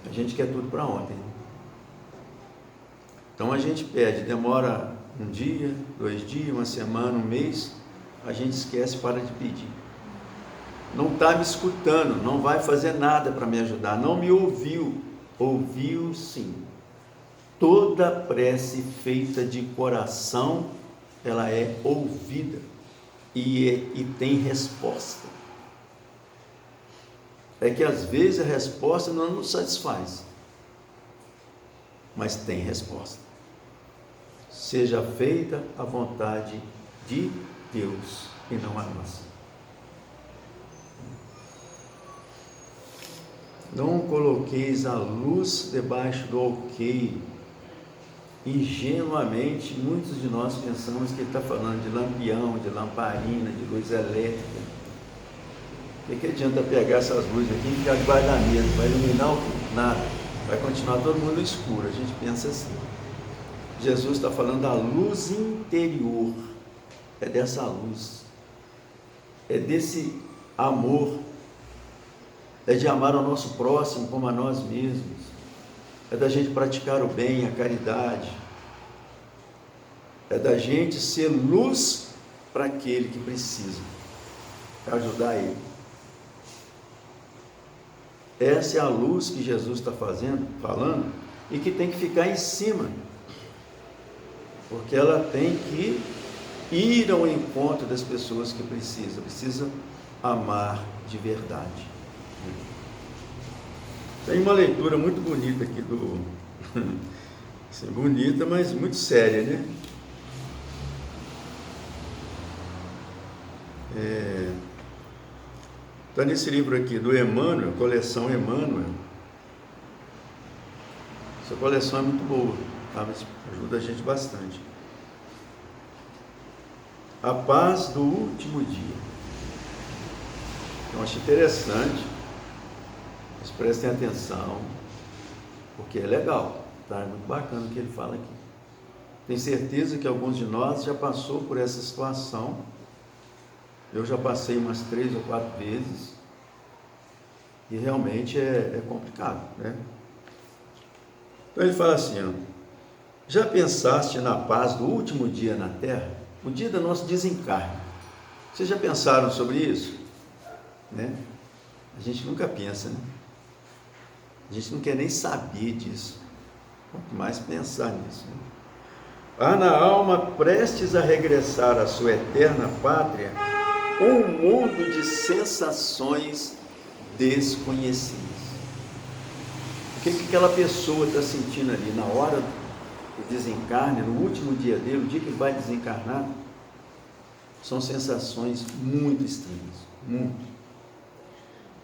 A gente quer tudo para ontem. Então a gente pede, demora um dia, 2 dias, uma semana, um mês, a gente esquece, para de pedir. Não está me escutando, não vai fazer nada para me ajudar, não me ouviu. Ouviu sim. Toda prece feita de coração, ela é ouvida e tem resposta. É que às vezes a resposta não nos satisfaz, mas tem resposta. Seja feita a vontade de Deus e não a nossa. Não coloqueis a luz debaixo do alqueire. Ingenuamente, muitos de nós pensamos que ele está falando de lampião, de lamparina, de luz elétrica. O que adianta pegar essas luzes aqui e ficar debaixo da mesa? Vai iluminar o quê? Nada. Vai continuar todo mundo escuro. A gente pensa assim. Jesus está falando da luz interior. É dessa luz. É desse amor. É de amar ao nosso próximo como a nós mesmos. É da gente praticar o bem, a caridade. É da gente ser luz para aquele que precisa, para ajudar ele. Essa é a luz que Jesus está falando, e que tem que ficar em cima, porque ela tem que ir ao encontro das pessoas que precisa amar de verdade. Tem uma leitura muito bonita aqui assim, bonita, mas muito séria, né? Está nesse livro aqui do Emmanuel, coleção Emmanuel. Essa coleção é muito boa, tá? Mas ajuda a gente bastante. A paz do último dia. Então, acho interessante, mas prestem atenção, porque é legal, tá? É muito bacana o que ele fala aqui. Tenho certeza que alguns de nós já passou por essa situação. Eu já passei umas 3 ou 4 vezes, e realmente é complicado, né? Então ele fala assim, ó, já pensaste na paz do último dia na terra? O dia do nosso desencarne. Vocês já pensaram sobre isso? Né? A gente nunca pensa, né? A gente não quer nem saber disso, quanto mais pensar nisso, né? Há na alma prestes a regressar à sua eterna pátria um mundo de sensações desconhecidas. O que aquela pessoa está sentindo ali na hora do desencarne, no último dia dele, o dia que ele vai desencarnar, são sensações muito estranhas, muito.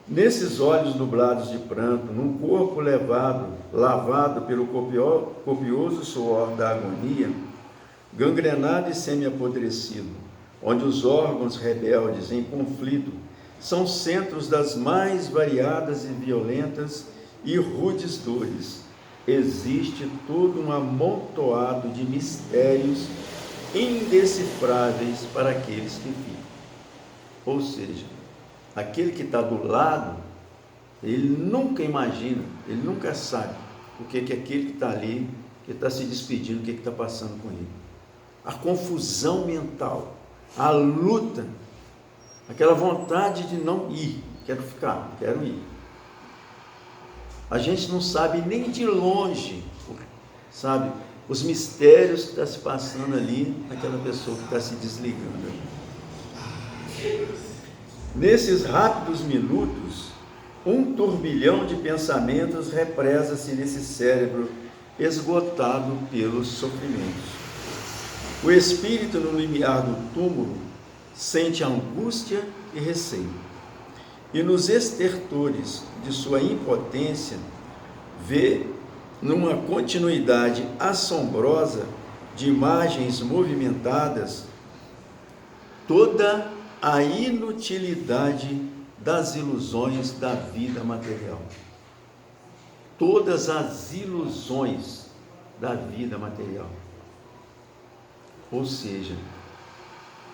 Nesses olhos nublados de pranto, num corpo lavado pelo copioso suor da agonia, gangrenado e semi-apodrecido, onde os órgãos rebeldes em conflito são centros das mais variadas e violentas e rudes dores, existe todo um amontoado de mistérios indecifráveis para aqueles que ficam. Ou seja, aquele que está do lado, ele nunca imagina, ele nunca sabe o que aquele que está ali, que está se despedindo, o que está passando com ele. A confusão mental, a luta, aquela vontade de não ir, quero ficar, não quero ir. A gente não sabe nem de longe, sabe, os mistérios que estão se passando ali naquela pessoa que está se desligando. Nesses rápidos minutos, um turbilhão de pensamentos represa-se nesse cérebro esgotado pelos sofrimentos. O espírito, no limiar do túmulo, sente angústia e receio. E nos estertores de sua impotência, vê, numa continuidade assombrosa de imagens movimentadas, toda a inutilidade das ilusões da vida material. Todas as ilusões da vida material. Ou seja,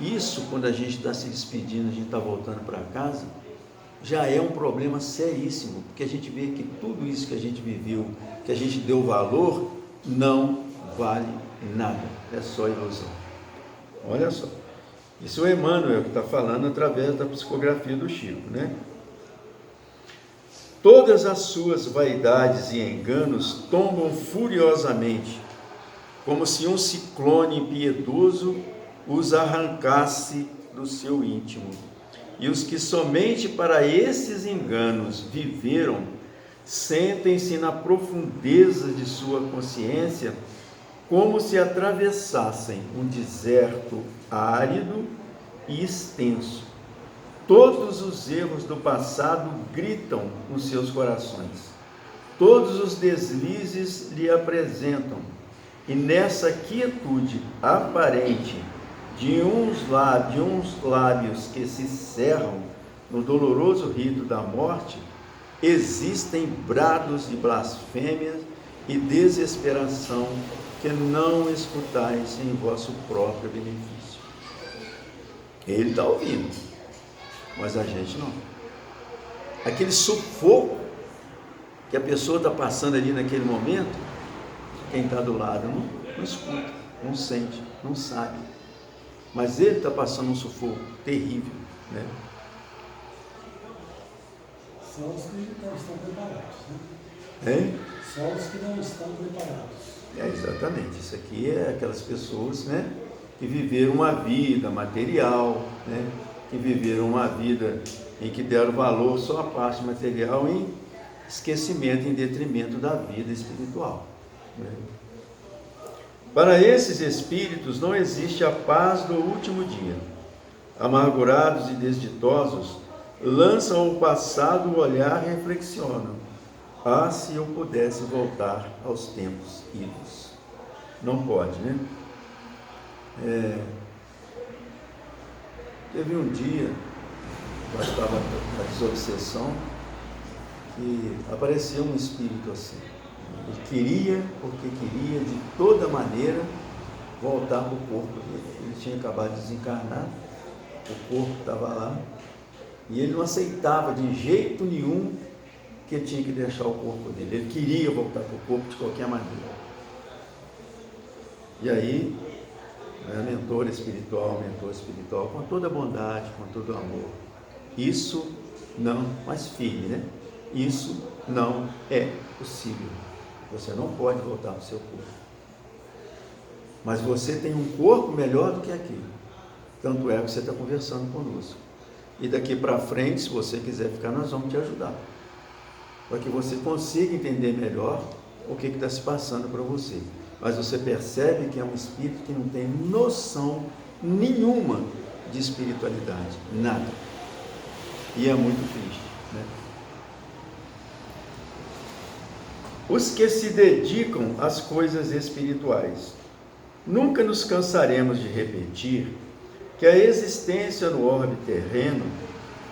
isso, quando a gente está se despedindo, a gente está voltando para casa, já é um problema seríssimo, porque a gente vê que tudo isso que a gente viveu, que a gente deu valor, não vale nada, é só ilusão. Olha só, isso é o Emmanuel que está falando através da psicografia do Chico, né? Todas as suas vaidades e enganos tombam furiosamente, como se um ciclone impiedoso os arrancasse do seu íntimo. E os que somente para esses enganos viveram, sentem-se na profundeza de sua consciência como se atravessassem um deserto árido e extenso. Todos os erros do passado gritam nos seus corações. Todos os deslizes lhe apresentam. E nessa quietude aparente de uns lábios que se cerram no doloroso rito da morte, existem brados de blasfêmia e desesperação que não escutais em vosso próprio benefício. Ele está ouvindo, mas a gente não. Aquele sufoco que a pessoa está passando ali naquele momento, quem está do lado não escuta, não sente, não sabe. Mas ele está passando um sufoco terrível, né? Só os que não estão preparados, né? Hein? Só os que não estão preparados. Exatamente. Isso aqui é aquelas pessoas, né, que viveram uma vida material, né, que viveram uma vida em que deram valor só à parte material em esquecimento, em detrimento da vida espiritual, né? Para esses espíritos não existe a paz do último dia. Amargurados e desditosos, lançam ao passado o olhar e reflexionam. Ah, se eu pudesse voltar aos tempos idos. Não pode, né? Teve um dia eu estava na desobsessão, que apareceu um espírito assim. Ele queria, porque queria, de toda maneira, voltar para o corpo dele. Ele tinha acabado de desencarnar, o corpo estava lá, e ele não aceitava de jeito nenhum que ele tinha que deixar o corpo dele. Ele queria voltar para o corpo de qualquer maneira. E aí, mentor espiritual, com toda a bondade, com todo o amor. Isso não, mas firme, né? Isso não é possível. Você não pode voltar para o seu corpo. Mas você tem um corpo melhor do que aquele. Tanto é que você está conversando conosco. E daqui para frente, se você quiser ficar, nós vamos te ajudar. Para que você consiga entender melhor o que está se passando para você. Mas você percebe que é um espírito que não tem noção nenhuma de espiritualidade. Nada. E é muito triste, né? Os que se dedicam às coisas espirituais. Nunca nos cansaremos de repetir que a existência no orbe terreno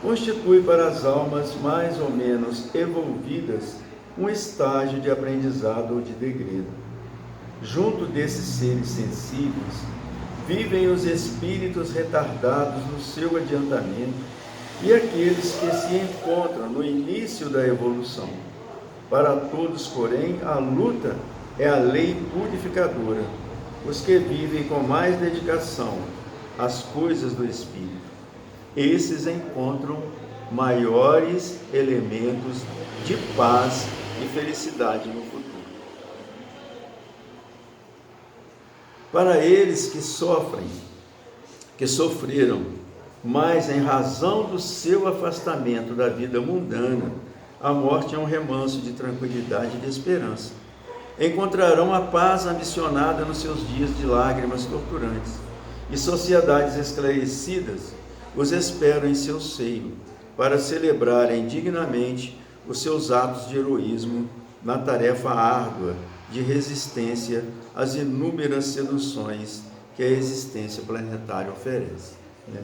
constitui para as almas mais ou menos evolvidas um estágio de aprendizado ou de degredo. Junto desses seres sensíveis, vivem os espíritos retardados no seu adiantamento e aqueles que se encontram no início da evolução. Para todos, porém, a luta é a lei purificadora. Os que vivem com mais dedicação às coisas do Espírito, esses encontram maiores elementos de paz e felicidade no futuro. Para eles que sofrem, que sofreram, mas em razão do seu afastamento da vida mundana, a morte é um remanso de tranquilidade e de esperança. Encontrarão a paz ambicionada nos seus dias de lágrimas torturantes, e sociedades esclarecidas os esperam em seu seio, para celebrarem dignamente os seus atos de heroísmo na tarefa árdua de resistência às inúmeras seduções que a existência planetária oferece, né?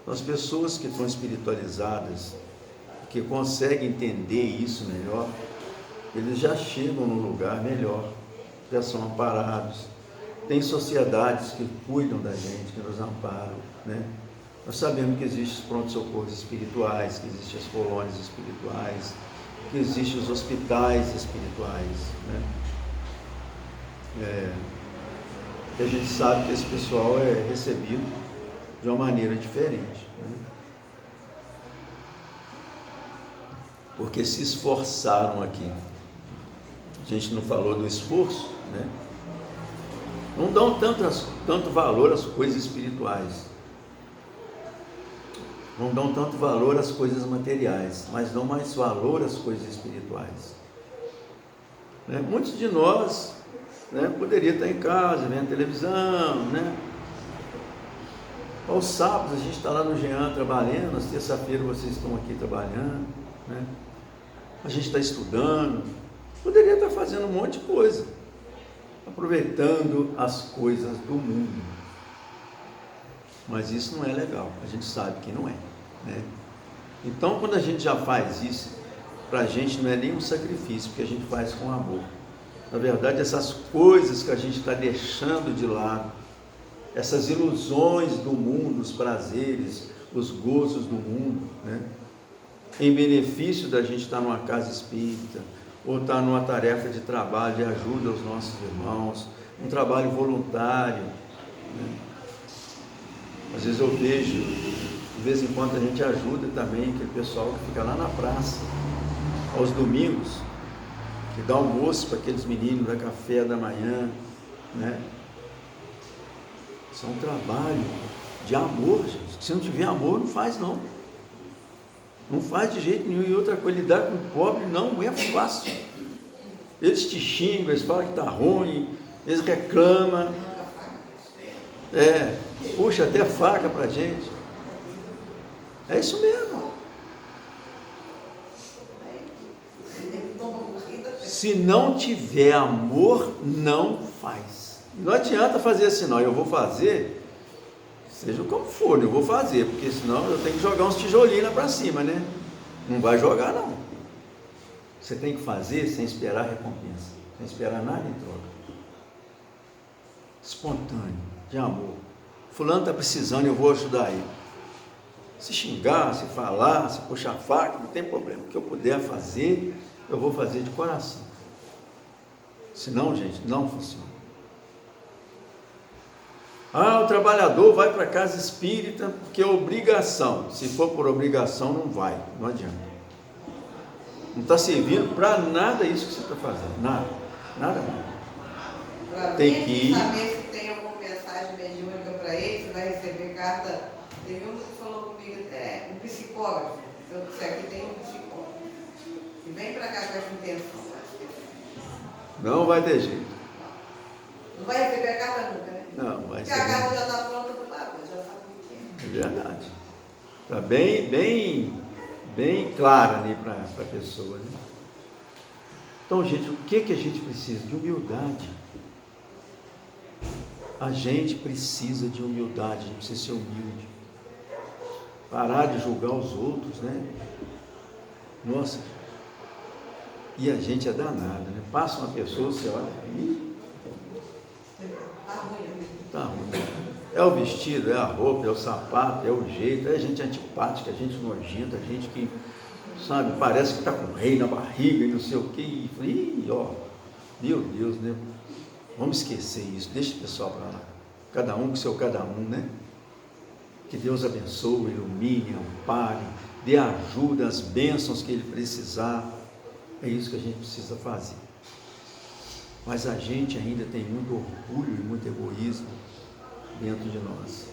As pessoas que estão espiritualizadas, que conseguem entender isso melhor, eles já chegam num lugar melhor, já são amparados. Tem sociedades que cuidam da gente, que nos amparam, né? Nós sabemos que existem os prontos-socorros espirituais, que existem as colônias espirituais, que existem os hospitais espirituais, né? E a gente sabe que esse pessoal é recebido de uma maneira diferente, né? Porque se esforçaram aqui. A gente não falou do esforço, né? Não dão tanto valor às coisas espirituais, não dão tanto valor às coisas materiais, mas dão mais valor às coisas espirituais, né? Muitos de nós, né, poderia estar em casa, vendo televisão, né? Aos sábados a gente está lá no Jean trabalhando, às terça-feira vocês estão aqui trabalhando, né? A gente está estudando, poderia estar fazendo um monte de coisa, aproveitando as coisas do mundo, mas isso não é legal, a gente sabe que não é, né? Então, quando a gente já faz isso, para a gente não é nem um sacrifício, porque a gente faz com amor. Na verdade, essas coisas que a gente está deixando de lado, essas ilusões do mundo, os prazeres, os gozos do mundo, né? Em benefício da gente estar numa casa espírita, ou estar numa tarefa de trabalho, de ajuda aos nossos irmãos, um trabalho voluntário, né? Às vezes eu vejo, de vez em quando a gente ajuda também aquele pessoal que fica lá na praça, aos domingos, que dá almoço para aqueles meninos, dá café da manhã, né? Isso é um trabalho de amor, gente. Se não tiver amor, não faz não. Não faz de jeito nenhum. E outra coisa, lidar com o pobre não é fácil. Eles te xingam, eles falam que está ruim, eles reclamam. Puxa até faca para a gente. É isso mesmo. Se não tiver amor, não faz. Não adianta fazer assim, não. Eu vou fazer Seja como for, eu vou fazer, porque senão eu tenho que jogar uns tijolinhos lá para cima, né? Não vai jogar, não. Você tem que fazer sem esperar recompensa, sem esperar nada em troca. Espontâneo, de amor. Fulano está precisando, eu vou ajudar ele. Se xingar, se falar, se puxar faca, não tem problema. O que eu puder fazer, eu vou fazer de coração. Senão, gente, não funciona. O trabalhador vai para a casa espírita porque é obrigação. Se for por obrigação, não vai, não adianta. Não está servindo para nada isso que você está fazendo, nada, nada. Tem que ir. Saber se tem alguma mensagem mediúnica para ele, você vai receber carta. Teve um que falou comigo até, um psicólogo. Se eu disser aqui tem um psicólogo. E vem para cá com essa intenção. Não vai ter jeito. Não vai receber a carta nunca, né? Não, vai porque ser. a carta já está pronta do lado, já sabe o que é. É verdade. Está bem clara ali para a pessoa, né? Então, gente, o que a gente precisa? De humildade. A gente precisa de humildade, a gente precisa ser humilde. Parar de julgar os outros, né? Nossa, e a gente é danado, né? Passa uma pessoa, você olha, tá ruim. É o vestido, é a roupa, é o sapato, é o jeito, é gente antipática, é gente nojenta, é gente que, sabe, parece que está com rei na barriga e não sei o quê. E ó, meu Deus, né? Vamos esquecer isso, deixa o pessoal para lá. Cada um com seu cada um, né? Que Deus abençoe, ilumine, ampare, dê ajuda, as bênçãos que ele precisar. É isso que a gente precisa fazer. Mas a gente ainda tem muito orgulho e muito egoísmo dentro de nós.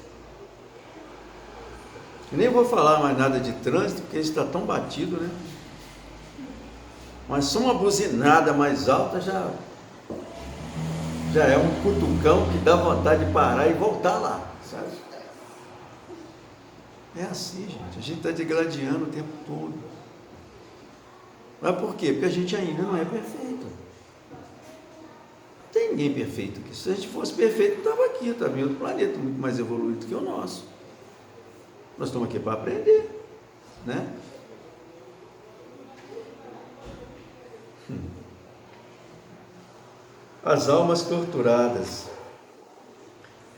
Eu nem vou falar mais nada de trânsito, porque isso está tão batido, né? Mas só uma buzinada mais alta já é um cutucão que dá vontade de parar e voltar lá, sabe? É assim, gente. A gente está degladiando o tempo todo. Mas por quê? Porque a gente ainda não é perfeito. Não tem ninguém perfeito aqui. Se a gente fosse perfeito, estava aqui, estava em outro planeta, muito mais evoluído que o nosso. Nós estamos aqui para aprender, né? As almas torturadas.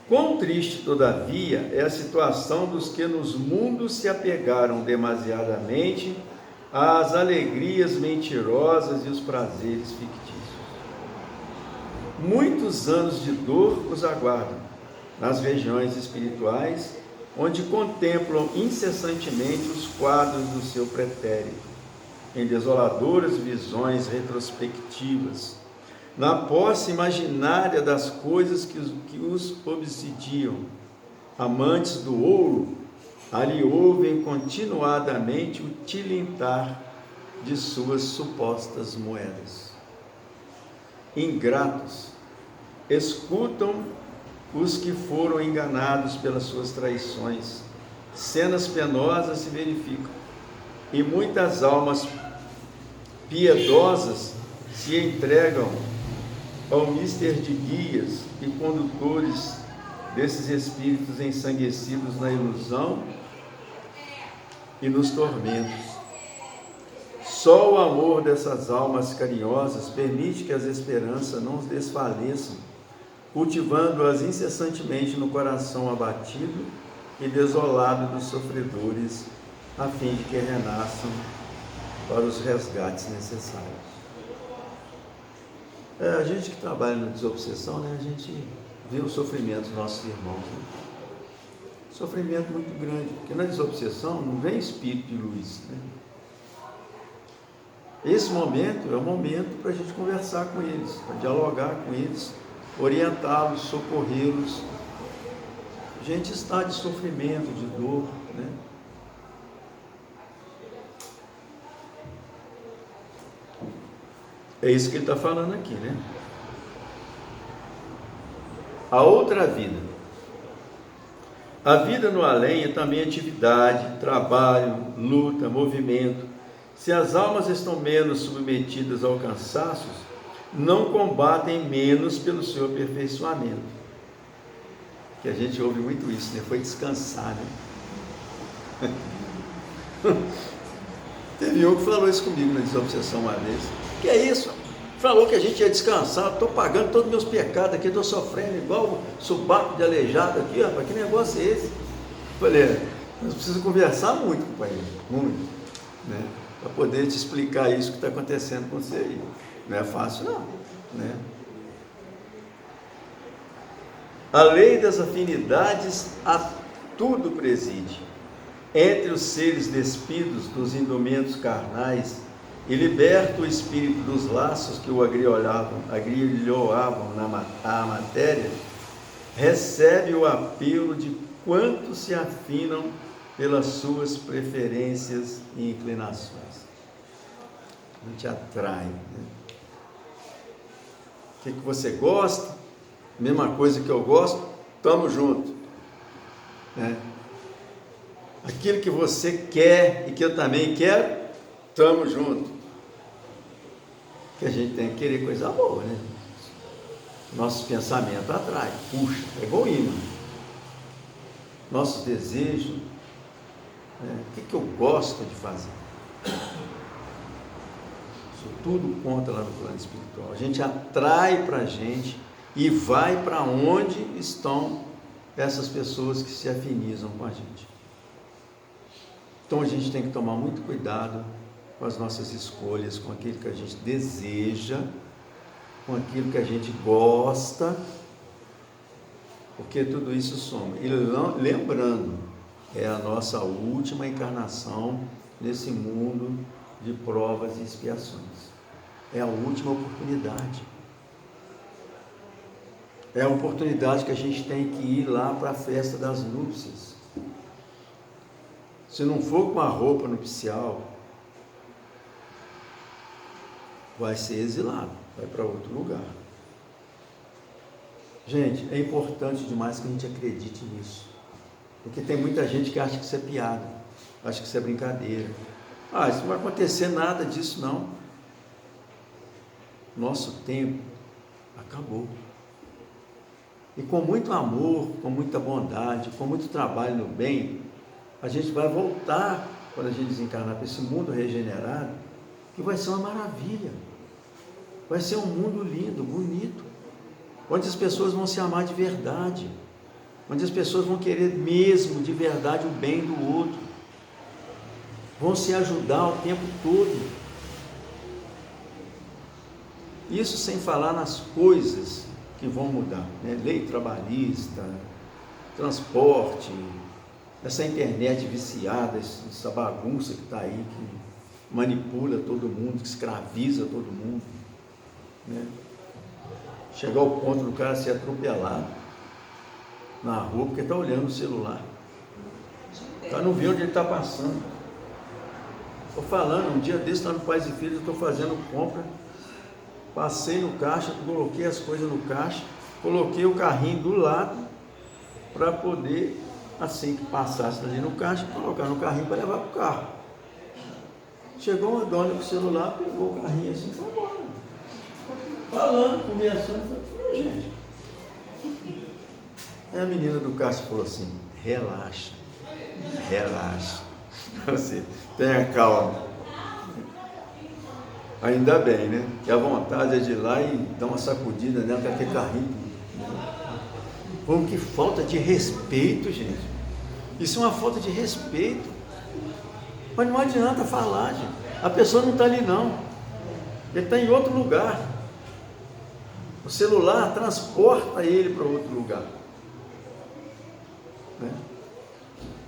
Quão triste, todavia, é a situação dos que nos mundos se apegaram demasiadamente às alegrias mentirosas e os prazeres fictícios. Muitos anos de dor os aguardam nas regiões espirituais, onde contemplam incessantemente os quadros do seu pretérito, em desoladoras visões retrospectivas, na posse imaginária das coisas que os obsidiam. Amantes do ouro, ali ouvem continuadamente o tilintar de suas supostas moedas. Ingratos, escutam os que foram enganados pelas suas traições. Cenas penosas se verificam, e muitas almas piedosas se entregam ao mister de guias e condutores desses espíritos ensanguecidos na ilusão e nos tormentos. Só o amor dessas almas carinhosas permite que as esperanças não desfaleçam, cultivando-as incessantemente no coração abatido e desolado dos sofredores, a fim de que renasçam para os resgates necessários. A gente que trabalha na desobsessão, né, a gente vê o sofrimento dos nossos irmãos. Né? Sofrimento muito grande, porque na desobsessão não vem espírito de luz. Né? Esse momento é o momento para a gente conversar com eles, para dialogar com eles, orientá-los, socorrê-los. A gente está de sofrimento, de dor, né? É isso que ele está falando aqui, né? A outra vida. A vida no além é também atividade, trabalho, luta, movimento. Se as almas estão menos submetidas ao cansaço, não combatem menos pelo seu aperfeiçoamento. que a gente ouve muito isso, né? Foi descansar, né? Teve um que falou isso comigo na desobsessão uma vez. Que é isso? Falou que a gente ia descansar, estou pagando todos os meus pecados aqui, estou sofrendo igual subaco de aleijado aqui, rapaz, que negócio é esse? Falei, nós precisamos conversar muito, companheiro, muito, né? Para poder te explicar isso que está acontecendo com você aí. Não é fácil não, né? A lei das afinidades a tudo preside. Entre os seres despidos dos indumentos carnais e liberta o espírito dos laços que o agrilhoavam à matéria, recebe o apelo de quantos se afinam pelas suas preferências e inclinações. A gente atrai, né? O que você gosta? Mesma coisa que eu gosto, estamos juntos, né? Aquilo que você quer e que eu também quero, estamos juntos. Que a gente tem que querer coisa boa, né? Nossos pensamentos atraem, puxa, é igual imã. Nossos desejos, né? O que eu gosto de fazer? Isso tudo conta lá no plano espiritual. A gente atrai para a gente e vai para onde estão essas pessoas que se afinizam com a gente. Então a gente tem que tomar muito cuidado com as nossas escolhas, com aquilo que a gente deseja, com aquilo que a gente gosta, porque tudo isso soma. E lembrando, é a nossa última encarnação nesse mundo de provas e expiações. É a última oportunidade. É a oportunidade que a gente tem que ir lá para a festa das núpcias. Se não for com a roupa nupcial, vai ser exilado, vai para outro lugar. Gente, é importante demais que a gente acredite nisso, porque tem muita gente que acha que isso é piada, acha que isso é brincadeira. Isso não vai acontecer nada disso não. Nosso tempo acabou. E com muito amor, com muita bondade, com muito trabalho no bem, a gente vai voltar, quando a gente desencarnar para esse mundo regenerado, que vai ser uma maravilha. Vai ser um mundo lindo, bonito, onde as pessoas vão se amar de verdade, onde as pessoas vão querer mesmo, de verdade, o bem do outro, vão se ajudar o tempo todo. Isso sem falar nas coisas que vão mudar, né? Lei trabalhista, transporte, essa internet viciada, essa bagunça que está aí, que manipula todo mundo, que escraviza todo mundo, né? Chegar ao ponto do cara ser atropelado na rua porque está olhando o celular, o cara não vê onde ele está passando. Estou falando, um dia desse lá no Pais e Filhos, eu estou fazendo compra, passei no caixa, coloquei as coisas no caixa, coloquei o carrinho do lado para poder, assim que passasse ali no caixa, colocar no carrinho para levar para o carro. Chegou uma dona com o celular, pegou o carrinho assim e foi embora. Falando, conversando, falei, gente. Aí a menina do caixa falou assim, relaxa, você tenha calma. Ainda bem, né? Que a vontade é de ir lá e dar uma sacudida dentro daquele carrinho. Como que falta de respeito, gente. Isso é uma falta de respeito. Mas não adianta falar, gente. A pessoa não está ali não. Ele está em outro lugar. O celular transporta ele para outro lugar. Né?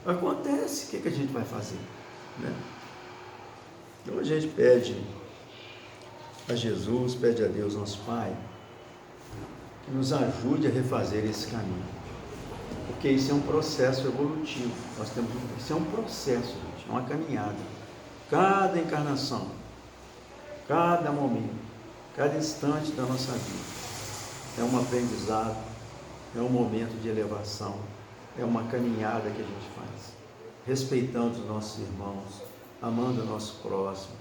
Acontece, o que a gente vai fazer? Né? Então a gente pede a Jesus, pede a Deus, nosso Pai, que nos ajude a refazer esse caminho, porque isso é um processo evolutivo. Isso é um processo, gente, é uma caminhada. Cada encarnação, cada momento, cada instante da nossa vida é um aprendizado, é um momento de elevação, é uma caminhada que a gente faz, respeitando os nossos irmãos, amando o nosso próximo,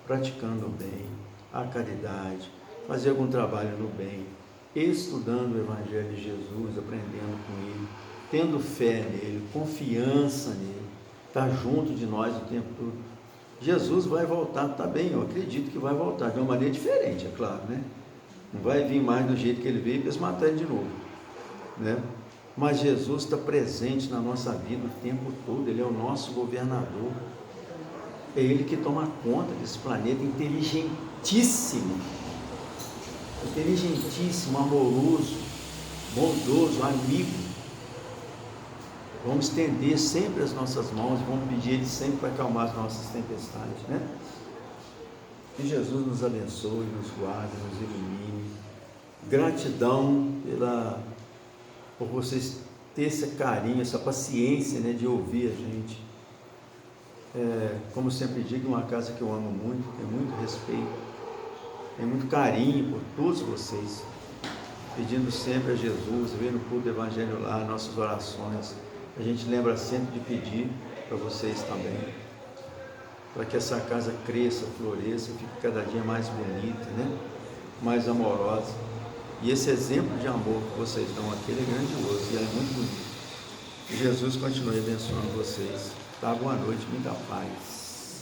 praticando o bem, a caridade, fazer algum trabalho no bem, estudando o Evangelho de Jesus, aprendendo com ele, tendo fé nele, confiança nele, está junto de nós o tempo todo. Jesus vai voltar, tá bem, eu acredito que vai voltar, de uma maneira diferente, é claro, né? Não vai vir mais do jeito que ele veio para eles matarem ele de novo, né? Mas Jesus está presente na nossa vida o tempo todo, ele é o nosso governador, é ele que toma conta desse planeta inteligentíssimo, amoroso, bondoso, amigo. Vamos estender sempre as nossas mãos, vamos pedir Ele sempre para acalmar as nossas tempestades, né? Que Jesus nos abençoe, nos guarde, nos ilumine. Gratidão por vocês terem esse carinho, essa paciência, né, de ouvir a gente. Como eu sempre digo, uma casa que eu amo muito, tenho muito respeito, tenho muito carinho por todos vocês, pedindo sempre a Jesus, vendo o culto do Evangelho lá, nossas orações. A gente lembra sempre de pedir para vocês também, para que essa casa cresça, floresça, fique cada dia mais bonita, né? Mais amorosa. E esse exemplo de amor que vocês dão aqui, ele é grandioso e é muito bonito. Que Jesus continue abençoando vocês. Tá? Boa noite, muita paz.